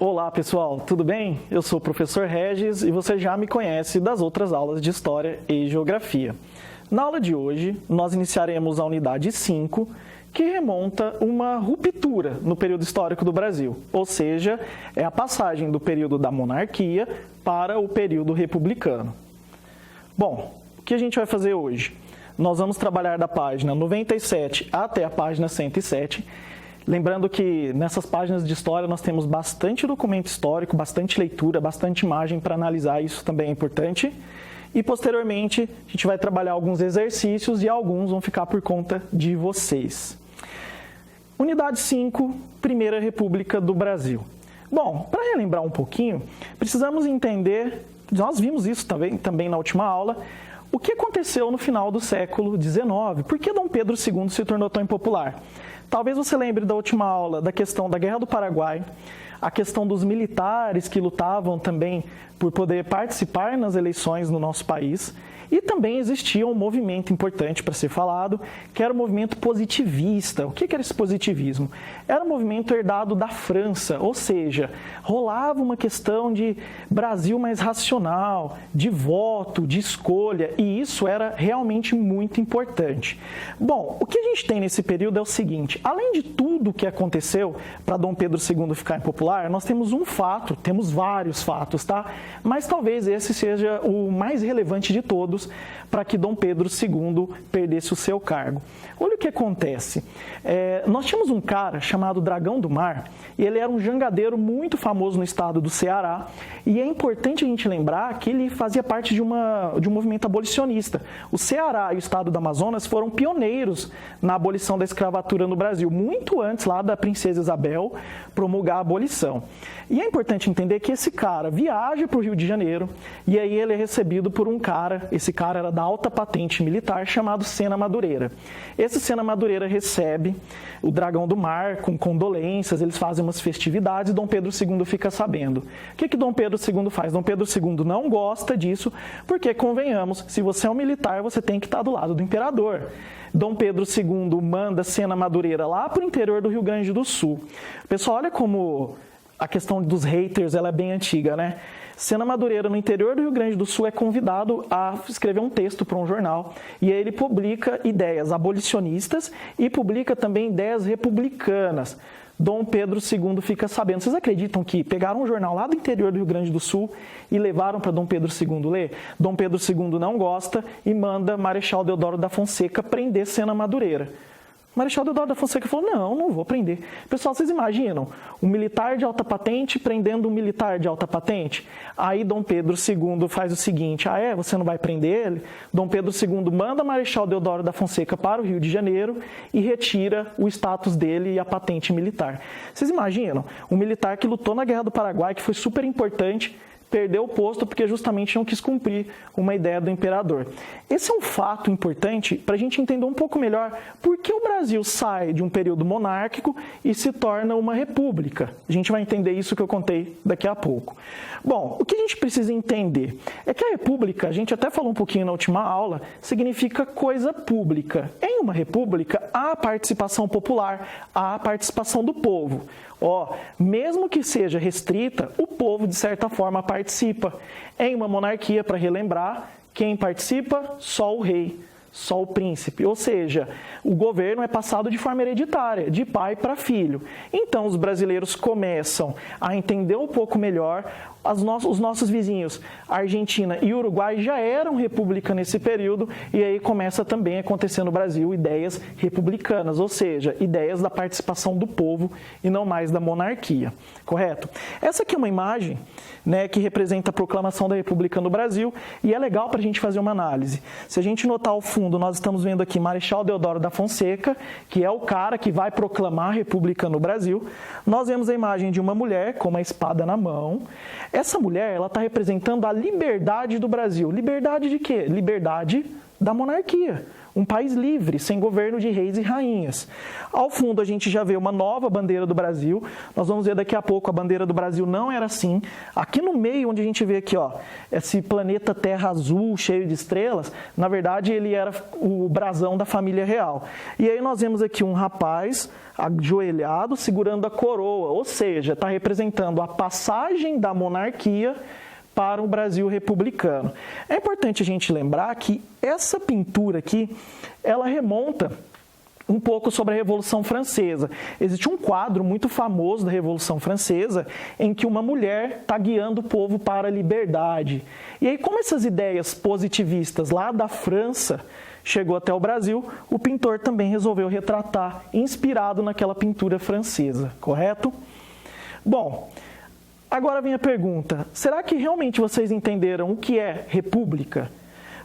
Olá pessoal, tudo bem? Eu sou o professor Regis e você já me conhece das outras aulas de História e Geografia. Na aula de hoje, nós iniciaremos a unidade 5, que remonta uma ruptura no período histórico do Brasil, ou seja, é a passagem do período da monarquia para o período republicano. Bom, o que a gente vai fazer hoje? Nós vamos trabalhar da página 97 até a página 107, lembrando que nessas páginas de história nós temos bastante documento histórico, bastante leitura, bastante imagem para analisar, isso também é importante. E posteriormente a gente vai trabalhar alguns exercícios e alguns vão ficar por conta de vocês. Unidade 5, Primeira República do Brasil. Bom, para relembrar um pouquinho, precisamos entender, nós vimos isso também na última aula, o que aconteceu no final do século XIX, por que Dom Pedro II se tornou tão impopular? Talvez você lembre da última aula da questão da Guerra do Paraguai, a questão dos militares que lutavam também por poder participar nas eleições no nosso país. E também existia um movimento importante para ser falado, que era o movimento positivista. O que era esse positivismo? Era um movimento herdado da França, ou seja, rolava uma questão de Brasil mais racional, de voto, de escolha, e isso era realmente muito importante. Bom, o que a gente tem nesse período é o seguinte, além de tudo o que aconteceu para Dom Pedro II ficar impopular, nós temos um fato, temos vários fatos, tá? Mas talvez esse seja o mais relevante de todos, para que Dom Pedro II perdesse o seu cargo. Olha o que acontece. Nós tínhamos um cara chamado Dragão do Mar, e ele era um jangadeiro muito famoso no estado do Ceará, e é importante a gente lembrar que ele fazia parte de um movimento abolicionista. O Ceará e o estado do Amazonas foram pioneiros na abolição da escravatura no Brasil, muito antes lá da princesa Isabel promulgar a abolição. E é importante entender que esse cara viaja para o Rio de Janeiro, e aí ele é recebido por um cara, esse cara era da alta patente militar, chamado Sena Madureira. Esse Sena Madureira recebe o Dragão do Mar com condolências, eles fazem umas festividades e Dom Pedro II fica sabendo. O que Dom Pedro II faz? Dom Pedro II não gosta disso, porque, convenhamos, se você é um militar, você tem que estar do lado do imperador. Dom Pedro II manda Sena Madureira lá para o interior do Rio Grande do Sul. Pessoal, olha como a questão dos haters ela é bem antiga, né? Sena Madureira, no interior do Rio Grande do Sul, é convidado a escrever um texto para um jornal e aí ele publica ideias abolicionistas e publica também ideias republicanas. Dom Pedro II fica sabendo. Vocês acreditam que pegaram um jornal lá do interior do Rio Grande do Sul e levaram para Dom Pedro II ler? Dom Pedro II não gosta e manda Marechal Deodoro da Fonseca prender Sena Madureira. Marechal Deodoro da Fonseca falou, não vou prender. Pessoal, vocês imaginam um militar de alta patente prendendo um militar de alta patente? Aí Dom Pedro II faz o seguinte, você não vai prender ele? Dom Pedro II manda Marechal Deodoro da Fonseca para o Rio de Janeiro e retira o status dele e a patente militar. Vocês imaginam um militar que lutou na Guerra do Paraguai, que foi super importante, perdeu o posto porque justamente não quis cumprir uma ideia do imperador. Esse é um fato importante para a gente entender um pouco melhor por que o Brasil sai de um período monárquico e se torna uma república. A gente vai entender isso que eu contei daqui a pouco. Bom, o que a gente precisa entender é que a república, a gente até falou um pouquinho na última aula, significa coisa pública. Em uma república, há participação popular, há participação do povo. Mesmo que seja restrita, o povo, de certa forma, participa. Em uma monarquia, para relembrar, quem participa? Só o rei, só o príncipe. Ou seja, o governo é passado de forma hereditária, de pai para filho. Então, os brasileiros começam a entender um pouco melhor. Os nossos vizinhos, Argentina e Uruguai, já eram república nesse período e aí começa também a acontecer no Brasil ideias republicanas, ou seja, ideias da participação do povo e não mais da monarquia, correto? Essa aqui é uma imagem, né, que representa a proclamação da República no Brasil e é legal para a gente fazer uma análise. Se a gente notar ao fundo, nós estamos vendo aqui Marechal Deodoro da Fonseca, que é o cara que vai proclamar a República no Brasil. Nós vemos a imagem de uma mulher com uma espada na mão. Essa mulher, ela está representando a liberdade do Brasil. Liberdade de quê? Liberdade da monarquia. Um país livre, sem governo de reis e rainhas. Ao fundo, a gente já vê uma nova bandeira do Brasil. Nós vamos ver daqui a pouco, a bandeira do Brasil não era assim. Aqui no meio, onde a gente vê aqui, ó, esse planeta Terra azul, cheio de estrelas, na verdade, ele era o brasão da família real. E aí nós vemos aqui um rapaz ajoelhado, segurando a coroa, ou seja, está representando a passagem da monarquia para o Brasil republicano. É importante a gente lembrar que essa pintura aqui, ela remonta um pouco sobre a Revolução Francesa. Existe um quadro muito famoso da Revolução Francesa em que uma mulher está guiando o povo para a liberdade. E aí, como essas ideias positivistas lá da França chegou até o Brasil, o pintor também resolveu retratar, inspirado naquela pintura francesa, correto? Bom, agora vem a pergunta, será que realmente vocês entenderam o que é república?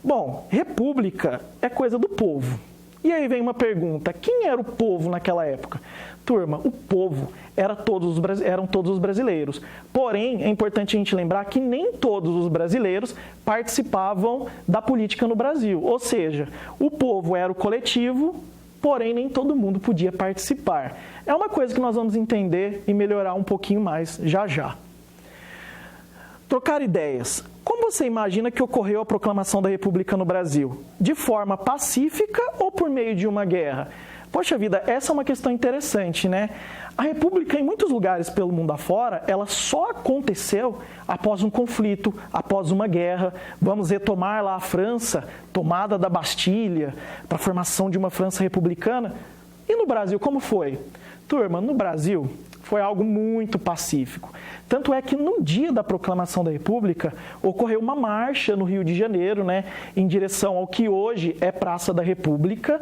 Bom, república é coisa do povo. E aí vem uma pergunta, quem era o povo naquela época? Turma, o povo eram todos os brasileiros. Porém, é importante a gente lembrar que nem todos os brasileiros participavam da política no Brasil. Ou seja, o povo era o coletivo, porém nem todo mundo podia participar. É uma coisa que nós vamos entender e melhorar um pouquinho mais já já. Trocar ideias. Como você imagina que ocorreu a proclamação da República no Brasil? De forma pacífica ou por meio de uma guerra? Poxa vida, essa é uma questão interessante, né? A República, em muitos lugares pelo mundo afora, ela só aconteceu após um conflito, após uma guerra. Vamos retomar lá a França, tomada da Bastilha, para a formação de uma França republicana. E no Brasil, como foi? Turma, no Brasil foi algo muito pacífico. Tanto é que no dia da proclamação da República, ocorreu uma marcha no Rio de Janeiro, né, em direção ao que hoje é Praça da República,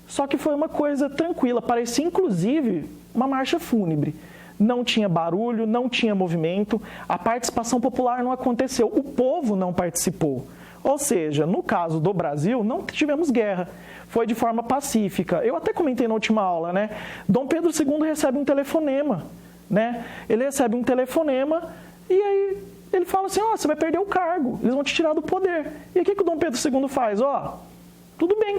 só que foi uma coisa tranquila, parecia inclusive uma marcha fúnebre. Não tinha barulho, não tinha movimento, a participação popular não aconteceu, o povo não participou. Ou seja, no caso do Brasil, não tivemos guerra, foi de forma pacífica. Eu até comentei na última aula, né? Dom Pedro II recebe um telefonema, né? Ele recebe um telefonema e aí ele fala assim, ó, você vai perder o cargo, eles vão te tirar do poder. E o que o Dom Pedro II faz? Ó, tudo bem,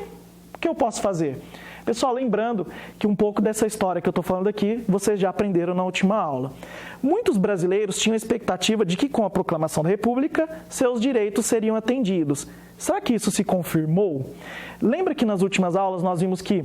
o que eu posso fazer? Pessoal, lembrando que um pouco dessa história que eu estou falando aqui, vocês já aprenderam na última aula. Muitos brasileiros tinham a expectativa de que com a proclamação da República, seus direitos seriam atendidos. Será que isso se confirmou? Lembra que nas últimas aulas nós vimos que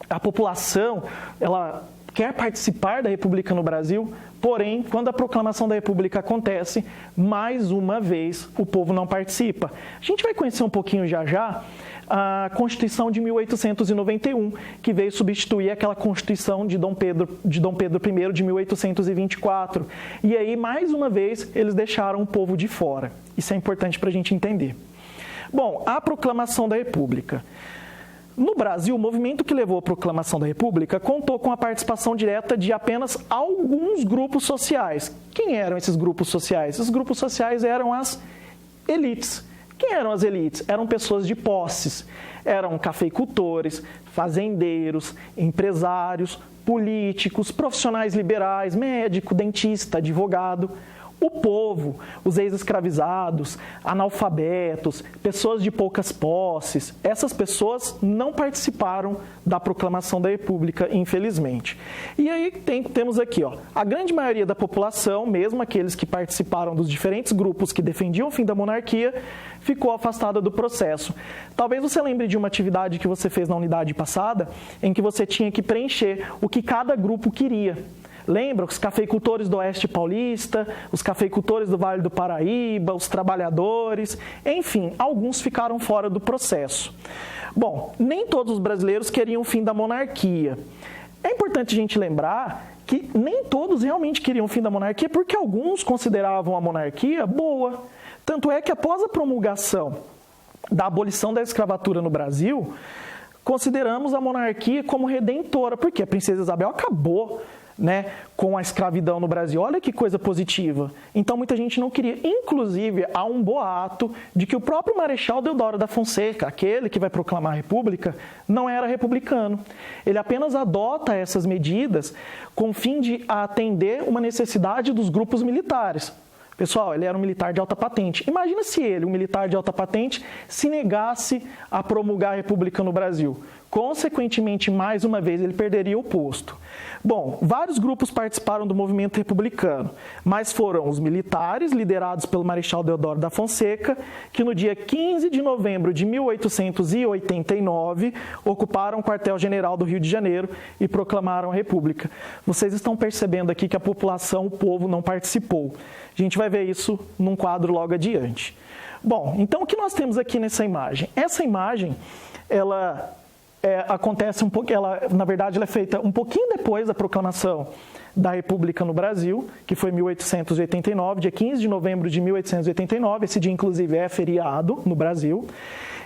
a população, ela quer participar da República no Brasil, porém, quando a proclamação da República acontece, mais uma vez o povo não participa. A gente vai conhecer um pouquinho já já a Constituição de 1891, que veio substituir aquela Constituição de Dom Pedro I de 1824. E aí, mais uma vez, eles deixaram o povo de fora. Isso é importante para a gente entender. Bom, a proclamação da República. No Brasil, o movimento que levou à proclamação da República contou com a participação direta de apenas alguns grupos sociais. Quem eram esses grupos sociais? Esses grupos sociais eram as elites. Quem eram as elites? Eram pessoas de posses, eram cafeicultores, fazendeiros, empresários, políticos, profissionais liberais, médico, dentista, advogado. O povo, os ex-escravizados, analfabetos, pessoas de poucas posses, essas pessoas não participaram da proclamação da República, infelizmente. E aí temos aqui, ó, a grande maioria da população, mesmo aqueles que participaram dos diferentes grupos que defendiam o fim da monarquia, ficou afastada do processo. Talvez você lembre de uma atividade que você fez na unidade passada, em que você tinha que preencher o que cada grupo queria. Lembra os cafeicultores do Oeste Paulista, os cafeicultores do Vale do Paraíba, os trabalhadores, enfim, alguns ficaram fora do processo. Bom, nem todos os brasileiros queriam o fim da monarquia. É importante a gente lembrar que nem todos realmente queriam o fim da monarquia, porque alguns consideravam a monarquia boa. Tanto é que após a promulgação da abolição da escravatura no Brasil, consideramos a monarquia como redentora, porque a princesa Isabel acabou, né, com a escravidão no Brasil. Olha que coisa positiva. Então, muita gente não queria. Inclusive, há um boato de que o próprio Marechal Deodoro da Fonseca, aquele que vai proclamar a República, não era republicano. Ele apenas adota essas medidas com o fim de atender uma necessidade dos grupos militares. Pessoal, ele era um militar de alta patente. Imagina se ele, um militar de alta patente, se negasse a promulgar a República no Brasil. Consequentemente, mais uma vez, ele perderia o posto. Bom, vários grupos participaram do movimento republicano, mas foram os militares, liderados pelo Marechal Deodoro da Fonseca, que no dia 15 de novembro de 1889 ocuparam o quartel-general do Rio de Janeiro e proclamaram a República. Vocês estão percebendo aqui que a população, o povo, não participou. A gente vai ver isso num quadro logo adiante. Bom, então o que nós temos aqui nessa imagem? Essa imagem, ela acontece um pouco, na verdade, ela é feita um pouquinho depois da proclamação da República no Brasil, que foi em 1889, dia 15 de novembro de 1889, esse dia, inclusive, é feriado no Brasil,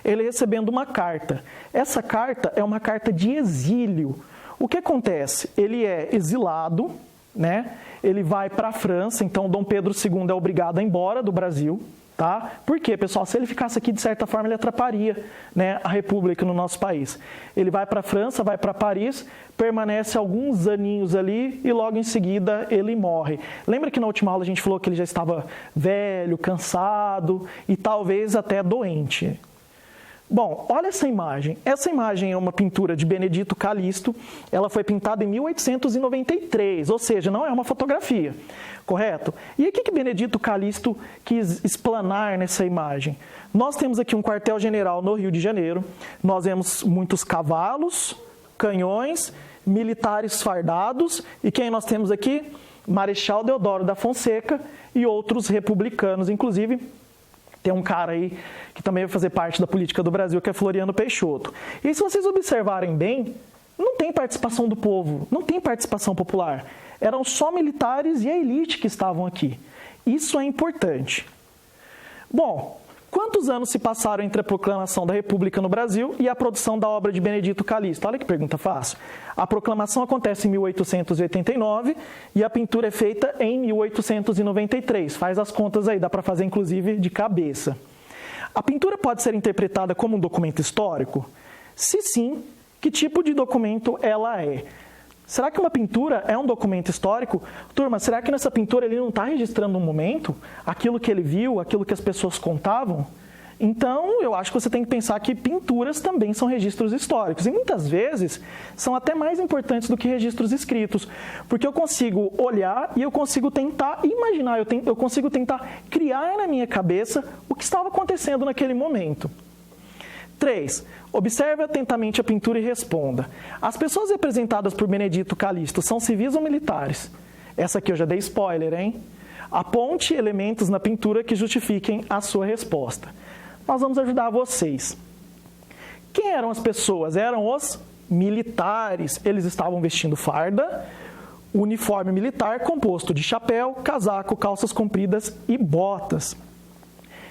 ele recebendo uma carta. Essa carta é uma carta de exílio. O que acontece? Ele é exilado, né? Ele vai para a França, então Dom Pedro II é obrigado a ir embora do Brasil. Tá? Por quê, pessoal? Se ele ficasse aqui, de certa forma, ele atrapalharia, né, a República no nosso país. Ele vai para a França, vai para Paris, permanece alguns aninhos ali e logo em seguida ele morre. Lembra que na última aula a gente falou que ele já estava velho, cansado e talvez até doente? Bom, olha essa imagem. Essa imagem é uma pintura de Benedito Calixto. Ela foi pintada em 1893, ou seja, não é uma fotografia, correto? E o que Benedito Calixto quis explanar nessa imagem? Nós temos aqui um quartel-general no Rio de Janeiro, nós vemos muitos cavalos, canhões, militares fardados, e quem nós temos aqui? Marechal Deodoro da Fonseca e outros republicanos, inclusive tem um cara aí que também vai fazer parte da política do Brasil, que é Floriano Peixoto. E se vocês observarem bem, não tem participação do povo, não tem participação popular. Eram só militares e a elite que estavam aqui. Isso é importante. Bom, quantos anos se passaram entre a proclamação da República no Brasil e a produção da obra de Benedito Calixto? Olha que pergunta fácil. A proclamação acontece em 1889 e a pintura é feita em 1893. Faz as contas aí, dá para fazer inclusive de cabeça. A pintura pode ser interpretada como um documento histórico? Se sim, que tipo de documento ela é? Será que uma pintura é um documento histórico? Turma, será que nessa pintura ele não está registrando um momento? Aquilo que ele viu, aquilo que as pessoas contavam? Então, eu acho que você tem que pensar que pinturas também são registros históricos. E muitas vezes são até mais importantes do que registros escritos. Porque eu consigo olhar e eu consigo tentar imaginar, eu consigo tentar criar na minha cabeça o que estava acontecendo naquele momento. 3. Observe atentamente a pintura e responda. As pessoas representadas por Benedito Calixto são civis ou militares? Essa aqui eu já dei spoiler, hein? Aponte elementos na pintura que justifiquem a sua resposta. Nós vamos ajudar vocês. Quem eram as pessoas? Eram os militares. Eles estavam vestindo farda, uniforme militar composto de chapéu, casaco, calças compridas e botas.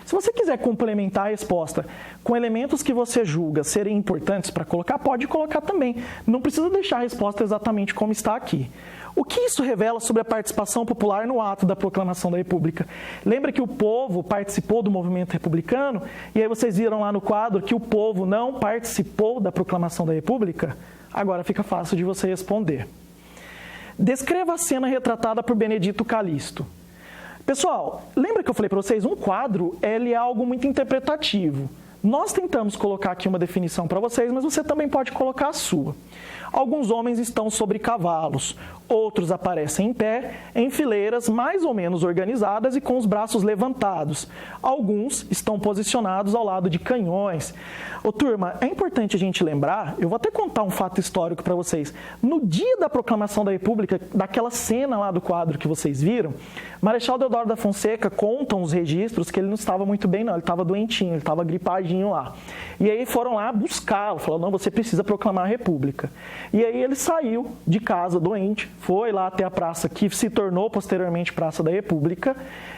Se você quiser complementar a resposta com elementos que você julga serem importantes para colocar, pode colocar também. Não precisa deixar a resposta exatamente como está aqui. O que isso revela sobre a participação popular no ato da proclamação da República? Lembra que o povo participou do movimento republicano? E aí vocês viram lá no quadro que o povo não participou da proclamação da República? Agora fica fácil de você responder. Descreva a cena retratada por Benedito Calixto. Pessoal, lembra que eu falei para vocês? Um quadro ele é algo muito interpretativo. Nós tentamos colocar aqui uma definição para vocês, mas você também pode colocar a sua. Alguns homens estão sobre cavalos, outros aparecem em pé, em fileiras mais ou menos organizadas e com os braços levantados. Alguns estão posicionados ao lado de canhões. Ô, turma, é importante a gente lembrar, eu vou até contar um fato histórico para vocês. No dia da proclamação da República, daquela cena lá do quadro que vocês viram, Marechal Deodoro da Fonseca contam os registros que ele não estava muito bem não, ele estava doentinho, ele estava gripadinho lá. E aí foram lá buscá-lo, falaram, não, você precisa proclamar a República. E aí ele saiu de casa doente, foi lá até a praça que se tornou posteriormente Praça da República.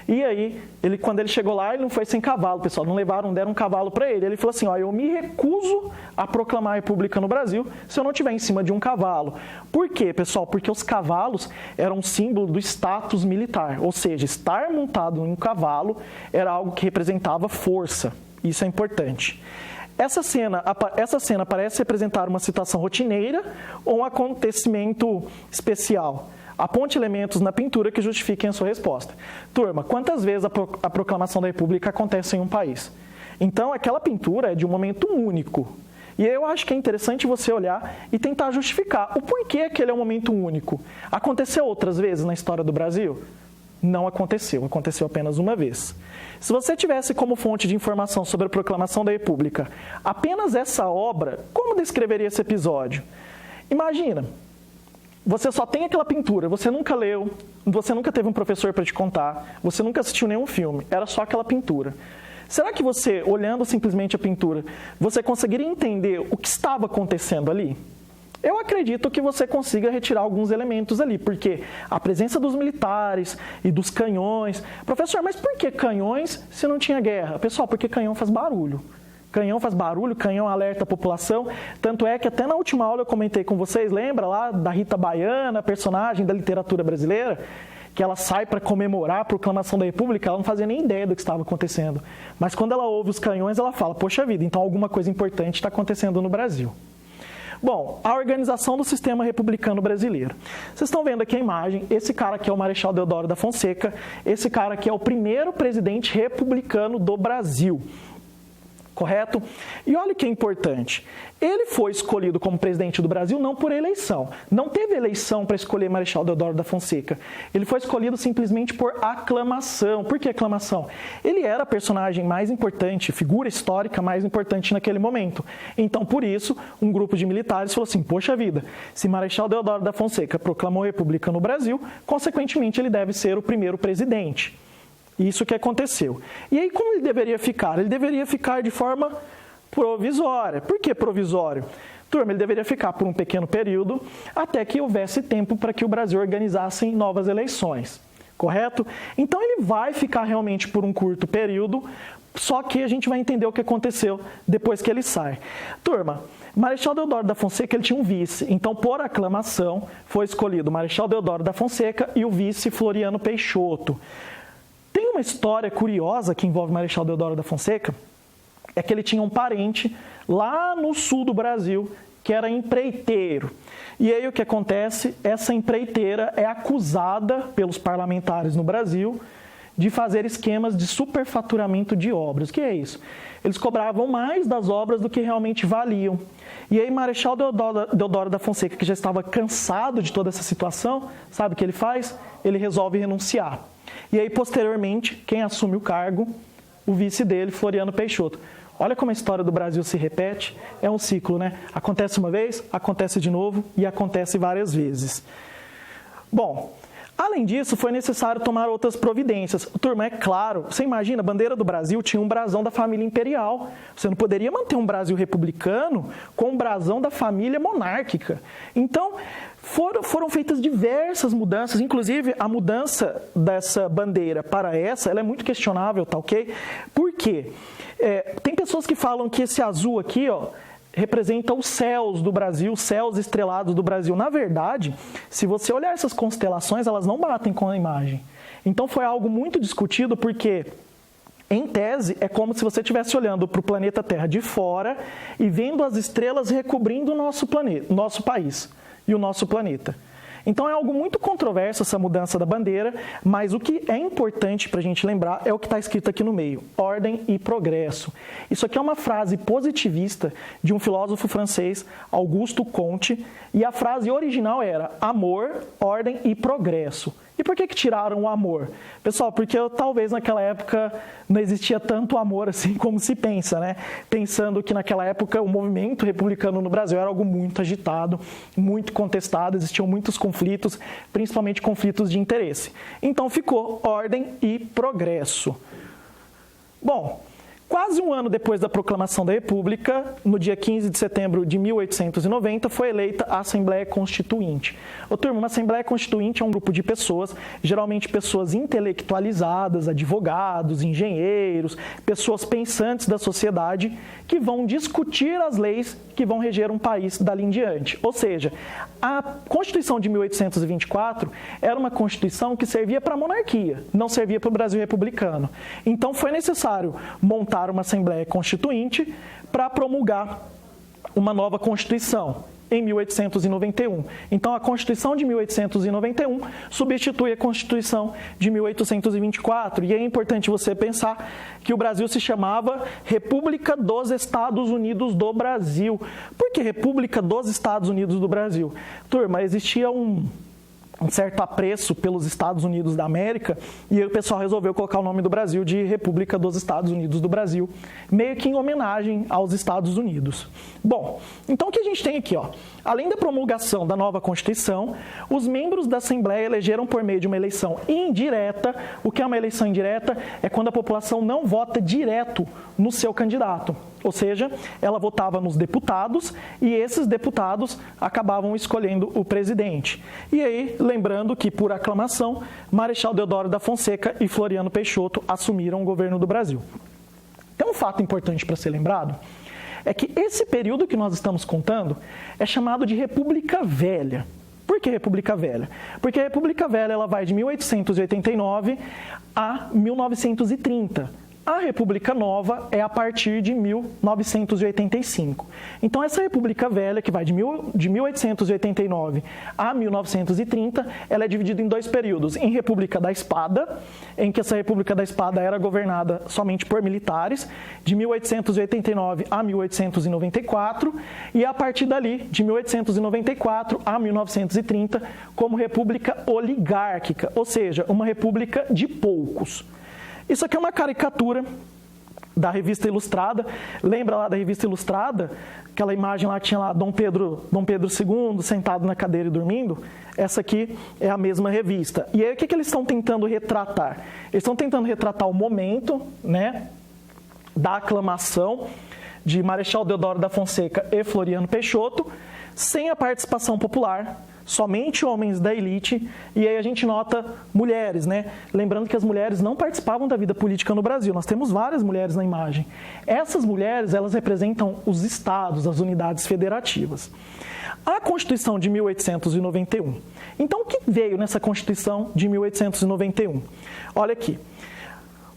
E aí, quando ele chegou lá, ele não foi sem cavalo, pessoal, não deram um cavalo para ele. Ele falou assim, ó, eu me recuso a proclamar a República no Brasil se eu não estiver em cima de um cavalo. Por quê, pessoal? Porque os cavalos eram um símbolo do status militar, ou seja, estar montado em um cavalo era algo que representava força. Isso é importante. Essa cena parece representar uma situação rotineira ou um acontecimento especial. Aponte elementos na pintura que justifiquem a sua resposta. Turma, quantas vezes a proclamação da República acontece em um país? Então, aquela pintura é de um momento único. E eu acho que é interessante você olhar e tentar justificar o porquê aquele é um momento único. Aconteceu outras vezes na história do Brasil? Não aconteceu, aconteceu apenas uma vez. Se você tivesse como fonte de informação sobre a proclamação da República apenas essa obra, como descreveria esse episódio? Imagina, você só tem aquela pintura, você nunca leu, você nunca teve um professor para te contar, você nunca assistiu nenhum filme, era só aquela pintura. Será que você, olhando simplesmente a pintura, você conseguiria entender o que estava acontecendo ali? Eu acredito que você consiga retirar alguns elementos ali, porque a presença dos militares e dos canhões... Professor, mas por que canhões se não tinha guerra? Pessoal, porque canhão faz barulho. Canhão faz barulho, canhão alerta a população. Tanto é que até na última aula eu comentei com vocês, lembra lá da Rita Baiana, personagem da literatura brasileira? Que ela sai para comemorar a proclamação da República, ela não fazia nem ideia do que estava acontecendo. Mas quando ela ouve os canhões, ela fala, poxa vida, então alguma coisa importante está acontecendo no Brasil. Bom, a organização do sistema republicano brasileiro. Vocês estão vendo aqui a imagem, esse cara aqui é o Marechal Deodoro da Fonseca, esse cara aqui é o primeiro presidente republicano do Brasil. Correto? E olha o que é importante. Ele foi escolhido como presidente do Brasil não por eleição. Não teve eleição para escolher Marechal Deodoro da Fonseca. Ele foi escolhido simplesmente por aclamação. Por que aclamação? Ele era a personagem mais importante, figura histórica mais importante naquele momento. Então, por isso, um grupo de militares falou assim, poxa vida, se Marechal Deodoro da Fonseca proclamou a República no Brasil, consequentemente ele deve ser o primeiro presidente. Isso que aconteceu. E aí, como ele deveria ficar? Ele deveria ficar de forma provisória. Por que provisório? Turma, ele deveria ficar por um pequeno período até que houvesse tempo para que o Brasil organizasse novas eleições. Correto? Então, ele vai ficar realmente por um curto período, só que a gente vai entender o que aconteceu depois que ele sai. Turma, Marechal Deodoro da Fonseca ele tinha um vice, então por aclamação foi escolhido Marechal Deodoro da Fonseca e o vice Floriano Peixoto. Tem uma história curiosa que envolve Marechal Deodoro da Fonseca, é que ele tinha um parente lá no sul do Brasil, que era empreiteiro. E aí o que acontece? Essa empreiteira é acusada pelos parlamentares no Brasil de fazer esquemas de superfaturamento de obras. O que é isso? Eles cobravam mais das obras do que realmente valiam. E aí Marechal Deodoro da Fonseca, que já estava cansado de toda essa situação, sabe o que ele faz? Ele resolve renunciar. E aí, posteriormente, quem assume o cargo? O vice dele, Floriano Peixoto. Olha como a história do Brasil se repete. É um ciclo, né? Acontece uma vez, acontece de novo e acontece várias vezes. Bom, além disso, foi necessário tomar outras providências. Turma, é claro, você imagina, a bandeira do Brasil tinha um brasão da família imperial. Você não poderia manter um Brasil republicano com um brasão da família monárquica. Então, foram feitas diversas mudanças, inclusive a mudança dessa bandeira para essa, ela é muito questionável, tá ok? Por quê? Tem pessoas que falam que esse azul aqui, ó, representa os céus do Brasil, os céus estrelados do Brasil. Na verdade, se você olhar essas constelações, elas não batem com a imagem. Então foi algo muito discutido porque, em tese, é como se você estivesse olhando para o planeta Terra de fora e vendo as estrelas recobrindo o nosso planeta, nosso país e o nosso planeta. Então é algo muito controverso essa mudança da bandeira, mas o que é importante para a gente lembrar é o que está escrito aqui no meio, ordem e progresso. Isso aqui é uma frase positivista de um filósofo francês, Auguste Comte, e a frase original era amor, ordem e progresso. E por que tiraram o amor? Pessoal, porque talvez naquela época não existia tanto amor assim como se pensa, né? Pensando que naquela época o movimento republicano no Brasil era algo muito agitado, muito contestado, existiam muitos conflitos, principalmente conflitos de interesse. Então ficou ordem e progresso. Bom, quase um ano depois da proclamação da República, no dia 15 de setembro de 1890, foi eleita a Assembleia Constituinte. Ô, turma, uma Assembleia Constituinte é um grupo de pessoas, geralmente pessoas intelectualizadas, advogados, engenheiros, pessoas pensantes da sociedade, que vão discutir as leis que vão reger um país dali em diante. Ou seja, a Constituição de 1824 era uma Constituição que servia para a monarquia, não servia para o Brasil republicano. Então foi necessário montar uma Assembleia Constituinte para promulgar uma nova Constituição em 1891. Então, a Constituição de 1891 substitui a Constituição de 1824. E é importante você pensar que o Brasil se chamava República dos Estados Unidos do Brasil. Por que República dos Estados Unidos do Brasil? Turma, existia um certo apreço pelos Estados Unidos da América, e aí o pessoal resolveu colocar o nome do Brasil de República dos Estados Unidos do Brasil, meio que em homenagem aos Estados Unidos. Bom, então o que a gente tem aqui, ó? Além da promulgação da nova Constituição, os membros da Assembleia elegeram por meio de uma eleição indireta. O que é uma eleição indireta? É quando a população não vota direto no seu candidato. Ou seja, ela votava nos deputados e esses deputados acabavam escolhendo o presidente. E aí, lembrando que, por aclamação, Marechal Deodoro da Fonseca e Floriano Peixoto assumiram o governo do Brasil. Tem um fato importante para ser lembrado, é que esse período que nós estamos contando é chamado de República Velha. Por que República Velha? Porque a República Velha ela vai de 1889 a 1930. A República Nova é a partir de 1985. Então, essa República Velha, que vai de 1889 a 1930, ela é dividida em dois períodos. Em República da Espada, em que essa República da Espada era governada somente por militares, de 1889 a 1894, e a partir dali, de 1894 a 1930, como República Oligárquica, ou seja, uma república de poucos. Isso aqui é uma caricatura da Revista Ilustrada. Lembra lá da Revista Ilustrada? Aquela imagem lá que tinha lá Dom Pedro II sentado na cadeira e dormindo? Essa aqui é a mesma revista. E aí o que eles estão tentando retratar? Eles estão tentando retratar o momento, né, da aclamação de Marechal Deodoro da Fonseca e Floriano Peixoto, sem a participação popular, somente homens da elite, e aí a gente nota mulheres, né? Lembrando que as mulheres não participavam da vida política no Brasil, nós temos várias mulheres na imagem. Essas mulheres, elas representam os estados, as unidades federativas. A Constituição de 1891. Então, o que veio nessa Constituição de 1891? Olha aqui.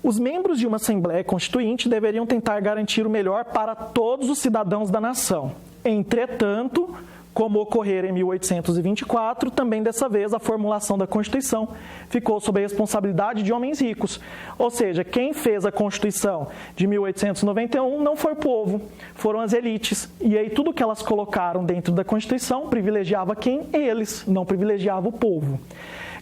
Os membros de uma Assembleia Constituinte deveriam tentar garantir o melhor para todos os cidadãos da nação. Entretanto, como ocorrera em 1824, também dessa vez a formulação da Constituição ficou sob a responsabilidade de homens ricos. Ou seja, quem fez a Constituição de 1891 não foi o povo, foram as elites. E aí tudo que elas colocaram dentro da Constituição privilegiava quem? Eles, não privilegiava o povo.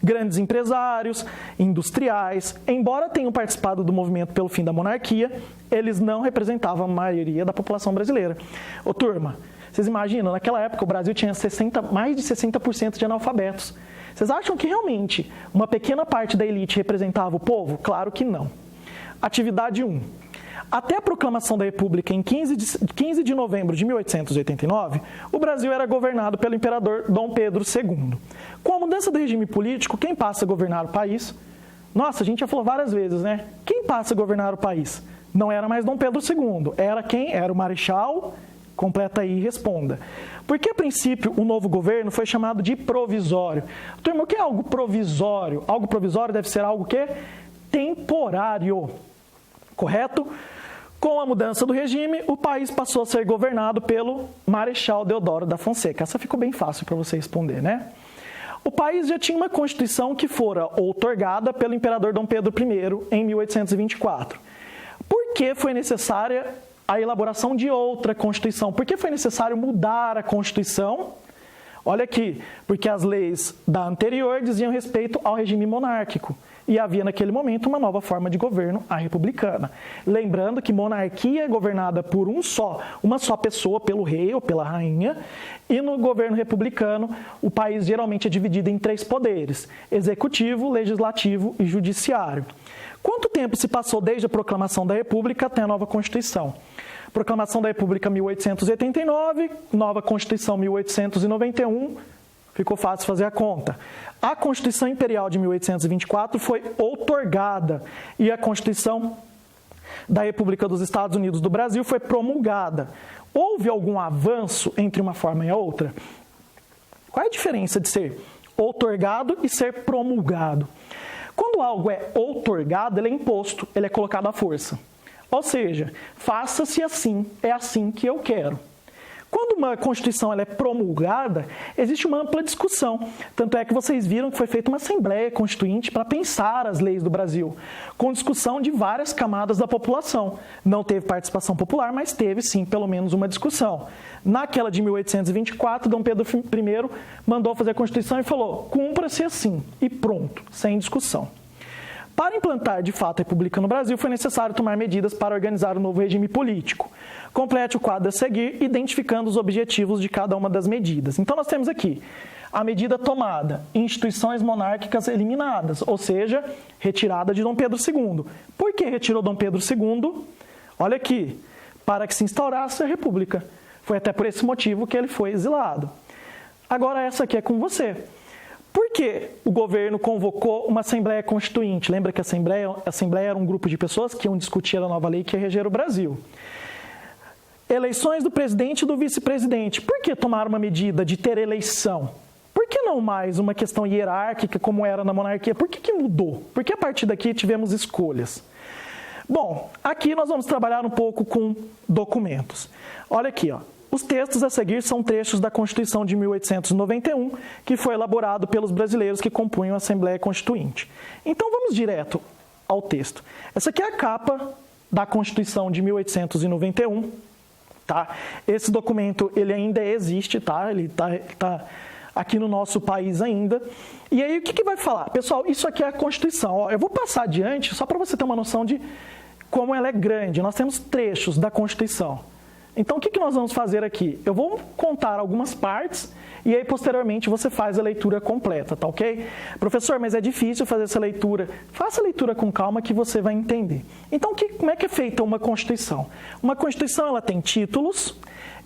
Grandes empresários, industriais, embora tenham participado do movimento pelo fim da monarquia, eles não representavam a maioria da população brasileira. Ô turma, vocês imaginam, naquela época o Brasil tinha mais de 60% de analfabetos. Vocês acham que realmente uma pequena parte da elite representava o povo? Claro que não. Atividade 1. Até a proclamação da República em 15 de novembro de 1889, o Brasil era governado pelo imperador Dom Pedro II. Com a mudança do regime político, quem passa a governar o país? Nossa, a gente já falou várias vezes, né? Quem passa a governar o país? Não era mais Dom Pedro II, era quem? Era o Marechal. Completa aí e responda. Porque, a princípio, o novo governo foi chamado de provisório. Turma, o que é algo provisório? Algo provisório deve ser algo que é temporário. Correto? Com a mudança do regime, o país passou a ser governado pelo Marechal Deodoro da Fonseca. Essa ficou bem fácil para você responder, né? O país já tinha uma Constituição que fora outorgada pelo imperador Dom Pedro I em 1824. Por que foi necessária a elaboração de outra Constituição? Por que foi necessário mudar a Constituição? Olha aqui, porque as leis da anterior diziam respeito ao regime monárquico. E havia naquele momento uma nova forma de governo, a republicana. Lembrando que monarquia é governada por uma só pessoa, pelo rei ou pela rainha, e no governo republicano o país geralmente é dividido em 3 poderes: executivo, legislativo e judiciário. Quanto tempo se passou desde a proclamação da República até a nova Constituição? Proclamação da República 1889, nova Constituição 1891, ficou fácil fazer a conta. A Constituição Imperial de 1824 foi outorgada e a Constituição da República dos Estados Unidos do Brasil foi promulgada. Houve algum avanço entre uma forma e a outra? Qual é a diferença de ser outorgado e ser promulgado? Quando algo é outorgado, ele é imposto, ele é colocado à força. Ou seja, faça-se assim, é assim que eu quero. Quando uma Constituição ela é promulgada, existe uma ampla discussão. Tanto é que vocês viram que foi feita uma Assembleia Constituinte para pensar as leis do Brasil, com discussão de várias camadas da população. Não teve participação popular, mas teve sim pelo menos uma discussão. Naquela de 1824, Dom Pedro I mandou fazer a Constituição e falou: cumpra-se assim, e pronto, sem discussão. Para implantar, de fato, a República no Brasil, foi necessário tomar medidas para organizar o novo regime político. Complete o quadro a seguir, identificando os objetivos de cada uma das medidas. Então, nós temos aqui a medida tomada, instituições monárquicas eliminadas, ou seja, retirada de Dom Pedro II. Por que retirou Dom Pedro II? Olha aqui, para que se instaurasse a República. Foi até por esse motivo que ele foi exilado. Agora, essa aqui é com você. Por que o governo convocou uma Assembleia Constituinte? Lembra que a Assembleia era um grupo de pessoas que iam discutir a nova lei que ia reger o Brasil. Eleições do presidente e do vice-presidente. Por que tomar uma medida de ter eleição? Por que não mais uma questão hierárquica como era na monarquia? Por que mudou? Por que a partir daqui tivemos escolhas? Bom, aqui nós vamos trabalhar um pouco com documentos. Olha aqui, ó. Os textos a seguir são trechos da Constituição de 1891, que foi elaborado pelos brasileiros que compunham a Assembleia Constituinte. Então vamos direto ao texto. Essa aqui é a capa da Constituição de 1891. Tá? Esse documento ele ainda existe, tá? Ele tá aqui no nosso país ainda. E aí o que vai falar? Pessoal, isso aqui é a Constituição. Ó, eu vou passar adiante só para você ter uma noção de como ela é grande. Nós temos trechos da Constituição. Então, o que nós vamos fazer aqui? Eu vou contar algumas partes e aí, posteriormente, você faz a leitura completa, tá ok? Professor, mas é difícil fazer essa leitura. Faça a leitura com calma que você vai entender. Então, como é que é feita uma Constituição? Uma Constituição, ela tem títulos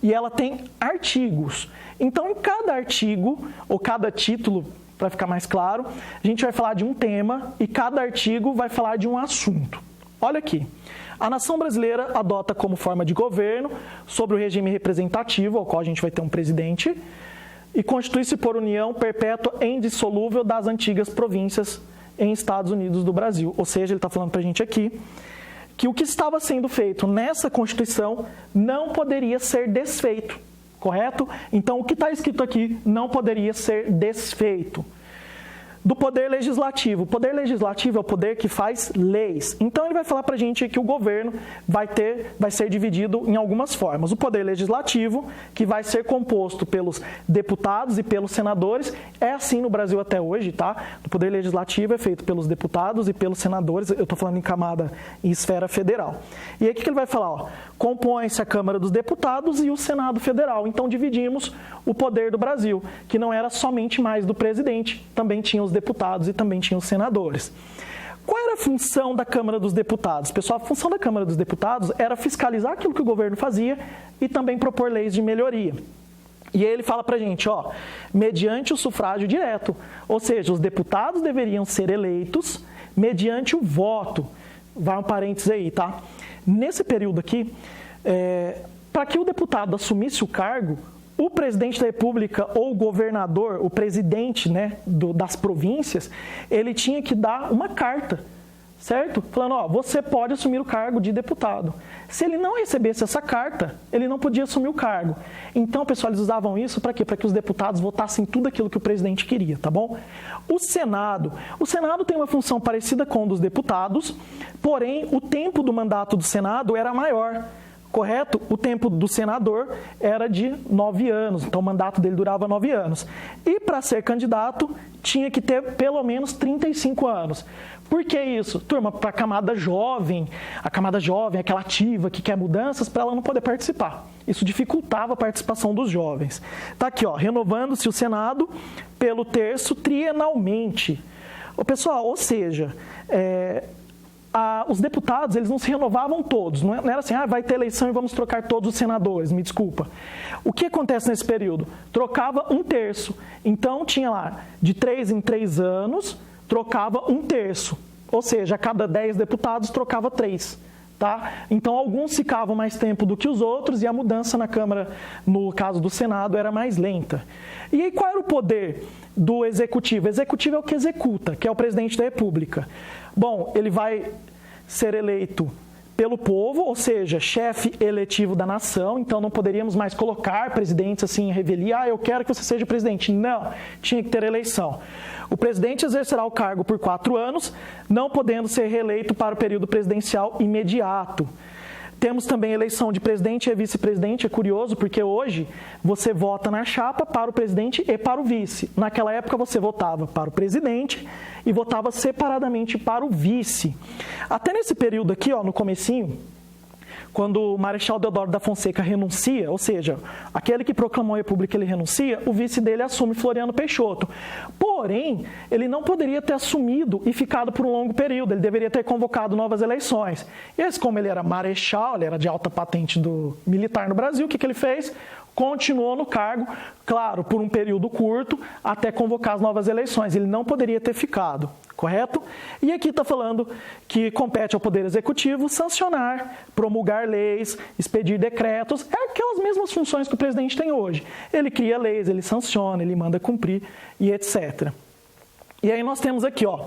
e ela tem artigos. Então, em cada artigo, ou cada título, para ficar mais claro, a gente vai falar de um tema e cada artigo vai falar de um assunto. Olha aqui. A nação brasileira adota como forma de governo, sobre o regime representativo, ao qual a gente vai ter um presidente, e constitui-se por união perpétua e indissolúvel das antigas províncias em Estados Unidos do Brasil. Ou seja, ele está falando para a gente aqui que o que estava sendo feito nessa Constituição não poderia ser desfeito, correto? Então, o que está escrito aqui não poderia ser desfeito. Do poder legislativo. O poder legislativo é o poder que faz leis. Então, ele vai falar para a gente que o governo vai ser dividido em algumas formas. O poder legislativo, que vai ser composto pelos deputados e pelos senadores, é assim no Brasil até hoje, tá? O poder legislativo é feito pelos deputados e pelos senadores, eu estou falando em camada, em esfera federal. E aí, o que ele vai falar? Ó, compõe-se a Câmara dos Deputados e o Senado Federal. Então, dividimos o poder do Brasil, que não era somente mais do presidente, também tinha os deputados e também tinha os senadores. Qual era a função da Câmara dos Deputados? Pessoal, a função da Câmara dos Deputados era fiscalizar aquilo que o governo fazia e também propor leis de melhoria. E aí ele fala pra gente, ó, mediante o sufrágio direto, ou seja, os deputados deveriam ser eleitos mediante o voto. Vai um parênteses aí, tá? Nesse período aqui, para que o deputado assumisse o cargo, o presidente da República ou o governador, o presidente, né, das províncias, ele tinha que dar uma carta, certo? Falando, ó, você pode assumir o cargo de deputado. Se ele não recebesse essa carta, ele não podia assumir o cargo. Então, pessoal, eles usavam isso para quê? Para que os deputados votassem tudo aquilo que o presidente queria, tá bom? O Senado tem uma função parecida com a dos deputados, porém, o tempo do mandato do Senado era maior. Correto? O tempo do senador era de 9 anos, então o mandato dele durava 9 anos. E para ser candidato, tinha que ter pelo menos 35 anos. Por que isso? Turma, para a camada jovem, aquela ativa que quer mudanças, para ela não poder participar. Isso dificultava a participação dos jovens. Está aqui, ó, renovando-se o Senado pelo terço trienalmente. Pessoal, ou seja, os deputados, eles não se renovavam todos, não era assim, vai ter eleição e vamos trocar todos os senadores, me desculpa. O que acontece nesse período? Trocava um terço, então tinha lá, de 3 em 3 anos, trocava um terço, ou seja, a cada 10 deputados trocava 3, tá? Então alguns ficavam mais tempo do que os outros e a mudança na Câmara, no caso do Senado, era mais lenta. E aí qual era o poder do Executivo? O Executivo é o que executa, que é o presidente da República. Bom, ele vai ser eleito pelo povo, ou seja, chefe eletivo da nação, então não poderíamos mais colocar presidentes assim em revelia, eu quero que você seja presidente. Não, tinha que ter eleição. O presidente exercerá o cargo por 4 anos, não podendo ser reeleito para o período presidencial imediato. Temos também eleição de presidente e vice-presidente, é curioso, porque hoje você vota na chapa para o presidente e para o vice. Naquela época você votava para o presidente e votava separadamente para o vice. Até nesse período aqui, ó, no comecinho, quando o Marechal Deodoro da Fonseca renuncia, ou seja, aquele que proclamou a República ele renuncia, o vice dele assume Floriano Peixoto. Porém, ele não poderia ter assumido e ficado por um longo período, ele deveria ter convocado novas eleições. E esse, como ele era marechal, ele era de alta patente do militar no Brasil, o que ele fez? Continuou no cargo, claro, por um período curto, até convocar as novas eleições. Ele não poderia ter ficado, correto? E aqui está falando que compete ao Poder Executivo sancionar, promulgar leis, expedir decretos, é aquelas mesmas funções que o presidente tem hoje. Ele cria leis, ele sanciona, ele manda cumprir e etc. E aí nós temos aqui, ó,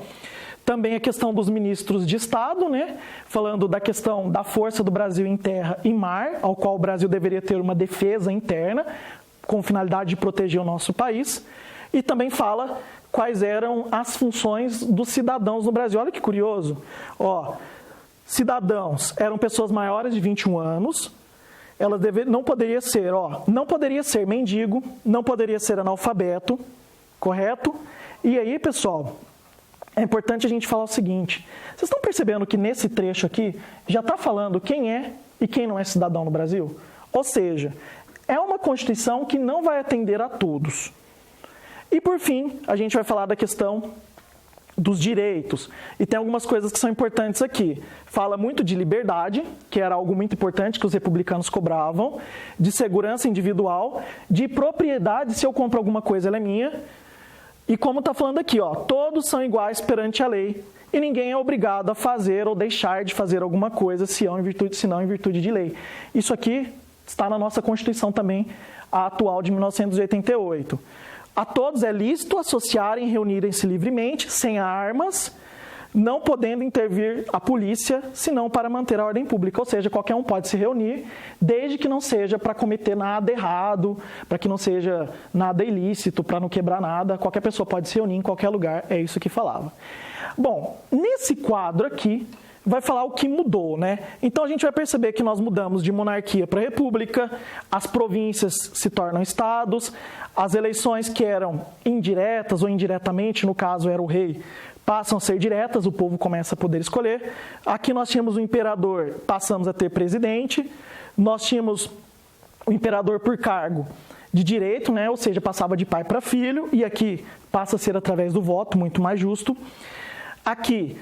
também a questão dos ministros de Estado, né? Falando da questão da força do Brasil em terra e mar, ao qual o Brasil deveria ter uma defesa interna, com finalidade de proteger o nosso país. E também fala quais eram as funções dos cidadãos no Brasil. Olha que curioso. Ó, cidadãos eram pessoas maiores de 21 anos, elas não poderia ser, ó, não poderia ser mendigo, não poderia ser analfabeto, correto? E aí, pessoal, é importante a gente falar o seguinte, vocês estão percebendo que nesse trecho aqui já está falando quem é e quem não é cidadão no Brasil? Ou seja, é uma Constituição que não vai atender a todos. E por fim, a gente vai falar da questão dos direitos. E tem algumas coisas que são importantes aqui. Fala muito de liberdade, que era algo muito importante que os republicanos cobravam, de segurança individual, de propriedade, se eu compro alguma coisa, ela é minha. E como está falando aqui, ó, todos são iguais perante a lei e ninguém é obrigado a fazer ou deixar de fazer alguma coisa se não em virtude de lei. Isso aqui está na nossa Constituição também, a atual de 1988. A todos é lícito associarem e reunirem-se livremente, sem armas, não podendo intervir a polícia, senão para manter a ordem pública. Ou seja, qualquer um pode se reunir, desde que não seja para cometer nada errado, para que não seja nada ilícito, para não quebrar nada. Qualquer pessoa pode se reunir em qualquer lugar, é isso que falava. Bom, nesse quadro aqui, vai falar o que mudou, né? Então a gente vai perceber que nós mudamos de monarquia para república, as províncias se tornam estados, as eleições que eram indiretas ou indiretamente, no caso era o rei, passam a ser diretas, o povo começa a poder escolher. Aqui nós tínhamos o imperador, passamos a ter presidente, nós tínhamos o imperador por cargo de direito, né? Ou seja, passava de pai para filho, e aqui passa a ser através do voto, muito mais justo. Aqui,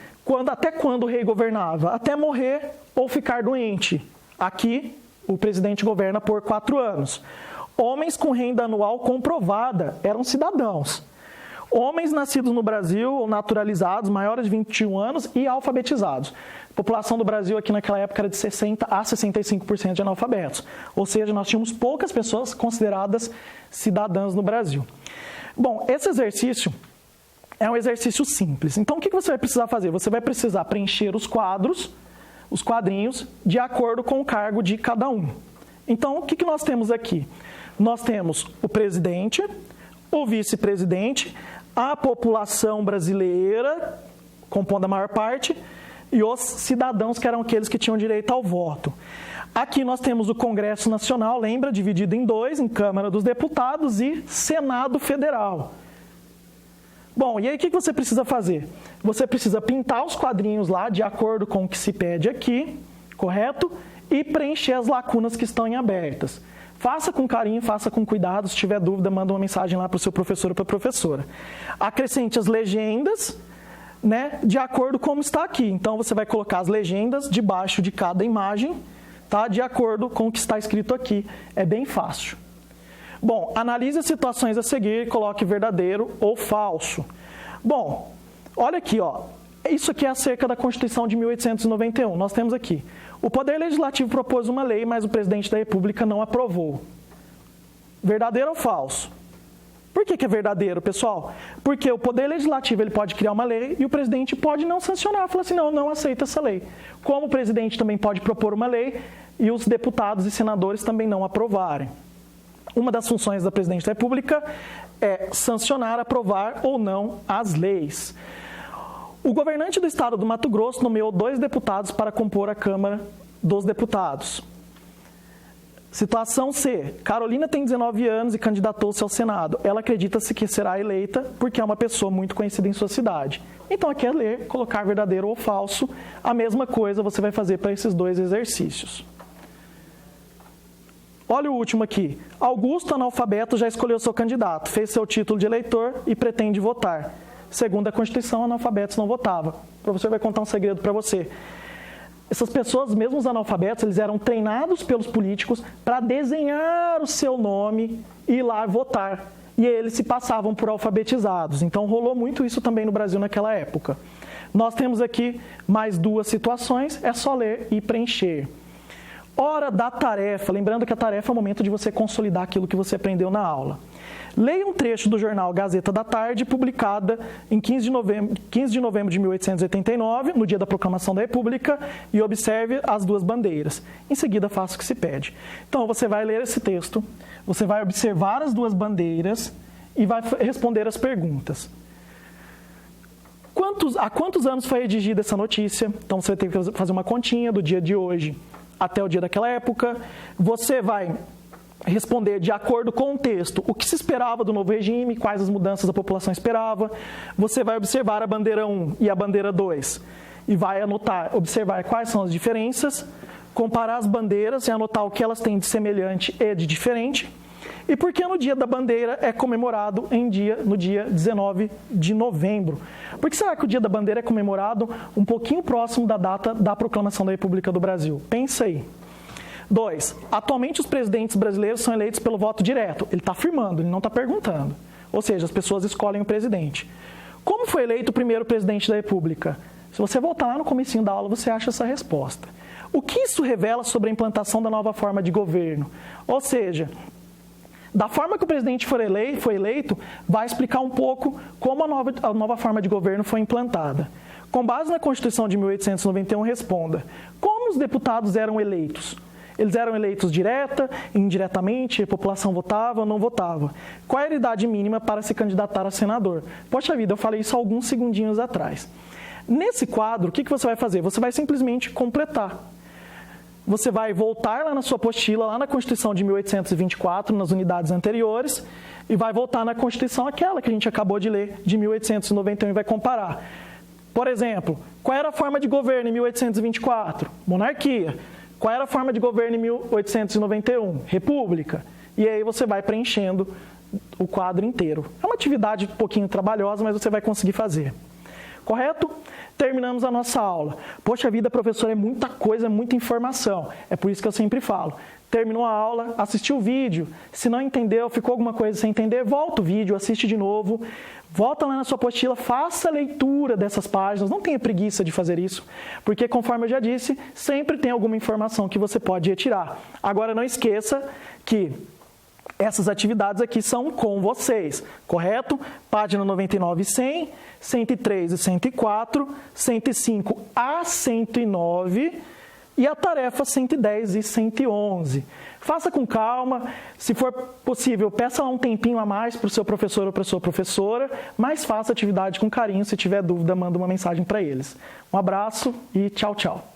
até quando o rei governava? Até morrer ou ficar doente. Aqui, o presidente governa por 4 anos. Homens com renda anual comprovada eram cidadãos. Homens nascidos no Brasil ou naturalizados, maiores de 21 anos e alfabetizados. A população do Brasil aqui naquela época era de 60% a 65% de analfabetos. Ou seja, nós tínhamos poucas pessoas consideradas cidadãs no Brasil. Bom, esse exercício é um exercício simples. Então, o que você vai precisar fazer? Você vai precisar preencher os quadrinhos, de acordo com o cargo de cada um. Então, o que nós temos aqui? Nós temos o presidente, o vice-presidente, a população brasileira, compondo a maior parte, e os cidadãos, que eram aqueles que tinham direito ao voto. Aqui nós temos o Congresso Nacional, lembra, dividido em 2, em Câmara dos Deputados e Senado Federal. Bom, e aí o que você precisa fazer? Você precisa pintar os quadrinhos lá, de acordo com o que se pede aqui, correto? E preencher as lacunas que estão em abertas. Faça com carinho, faça com cuidado. Se tiver dúvida, manda uma mensagem lá para o seu professor ou para a professora. Acrescente as legendas, né, de acordo com como está aqui. Então, você vai colocar as legendas debaixo de cada imagem, tá, de acordo com o que está escrito aqui. É bem fácil. Bom, analise as situações a seguir e coloque verdadeiro ou falso. Bom, olha aqui, ó. Isso aqui é acerca da Constituição de 1891. Nós temos aqui: o Poder Legislativo propôs uma lei, mas o presidente da República não aprovou. Verdadeiro ou falso? Por que é verdadeiro, pessoal? Porque o Poder Legislativo ele pode criar uma lei e o presidente pode não sancionar, falar assim, não aceito essa lei. Como o presidente também pode propor uma lei e os deputados e senadores também não aprovarem. Uma das funções da Presidente da República é sancionar, aprovar ou não as leis. O governante do estado do Mato Grosso nomeou 2 deputados para compor a Câmara dos Deputados. Situação C. Carolina tem 19 anos e candidatou-se ao Senado. Ela acredita-se que será eleita porque é uma pessoa muito conhecida em sua cidade. Então aqui é ler, colocar verdadeiro ou falso. A mesma coisa você vai fazer para esses 2 exercícios. Olha o último aqui. Augusto, analfabeto, já escolheu seu candidato, fez seu título de eleitor e pretende votar. Segundo a Constituição, analfabetos não votavam. O professor vai contar um segredo para você. Essas pessoas, mesmo os analfabetos, eles eram treinados pelos políticos para desenhar o seu nome e ir lá votar. E eles se passavam por alfabetizados. Então, rolou muito isso também no Brasil naquela época. Nós temos aqui mais 2 situações, é só ler e preencher. Hora da tarefa. Lembrando que a tarefa é o momento de você consolidar aquilo que você aprendeu na aula. Leia um trecho do jornal Gazeta da Tarde, publicada em 15 de novembro de 1889, no dia da proclamação da República, e observe as 2 bandeiras. Em seguida, faça o que se pede. Então, você vai ler esse texto, você vai observar as 2 bandeiras e vai responder as perguntas. Há quantos anos foi redigida essa notícia? Então, você vai ter que fazer uma continha do dia de hoje até o dia daquela época. Você vai responder de acordo com o texto o que se esperava do novo regime, quais as mudanças a população esperava. Você vai observar a bandeira 1 e a bandeira 2 e vai observar quais são as diferenças, comparar as bandeiras e anotar o que elas têm de semelhante e de diferente. E por que no dia da bandeira é comemorado no dia 19 de novembro? Por que será que o dia da bandeira é comemorado um pouquinho próximo da data da proclamação da República do Brasil? Pensa aí. 2. Atualmente os presidentes brasileiros são eleitos pelo voto direto. Ele está afirmando, ele não está perguntando. Ou seja, as pessoas escolhem o presidente. Como foi eleito o primeiro presidente da República? Se você voltar lá no comecinho da aula, você acha essa resposta. O que isso revela sobre a implantação da nova forma de governo? Ou seja, da forma que o presidente foi eleito, vai explicar um pouco como a nova forma de governo foi implantada. Com base na Constituição de 1891, responda: como os deputados eram eleitos? Eles eram eleitos direta, indiretamente, a população votava ou não votava? Qual era a idade mínima para se candidatar a senador? Poxa vida, eu falei isso alguns segundinhos atrás. Nesse quadro, o que você vai fazer? Você vai simplesmente completar. Você vai voltar lá na sua apostila, lá na Constituição de 1824, nas unidades anteriores, e vai voltar na Constituição, aquela que a gente acabou de ler, de 1891, e vai comparar. Por exemplo, qual era a forma de governo em 1824? Monarquia. Qual era a forma de governo em 1891? República. E aí você vai preenchendo o quadro inteiro. É uma atividade um pouquinho trabalhosa, mas você vai conseguir fazer. Correto? Terminamos a nossa aula. Poxa vida, professor, é muita coisa, é muita informação. É por isso que eu sempre falo. Terminou a aula, assistiu o vídeo. Se não entendeu, ficou alguma coisa sem entender, volta o vídeo, assiste de novo. Volta lá na sua apostila, faça a leitura dessas páginas. Não tenha preguiça de fazer isso, porque, conforme eu já disse, sempre tem alguma informação que você pode retirar. Agora, não esqueça que essas atividades aqui são com vocês, correto? Página 99 e 100, 103 e 104, 105 a 109 e a tarefa 110 e 111. Faça com calma, se for possível, peça um tempinho a mais para o seu professor ou para a sua professora, mas faça a atividade com carinho. Se tiver dúvida, manda uma mensagem para eles. Um abraço e tchau, tchau.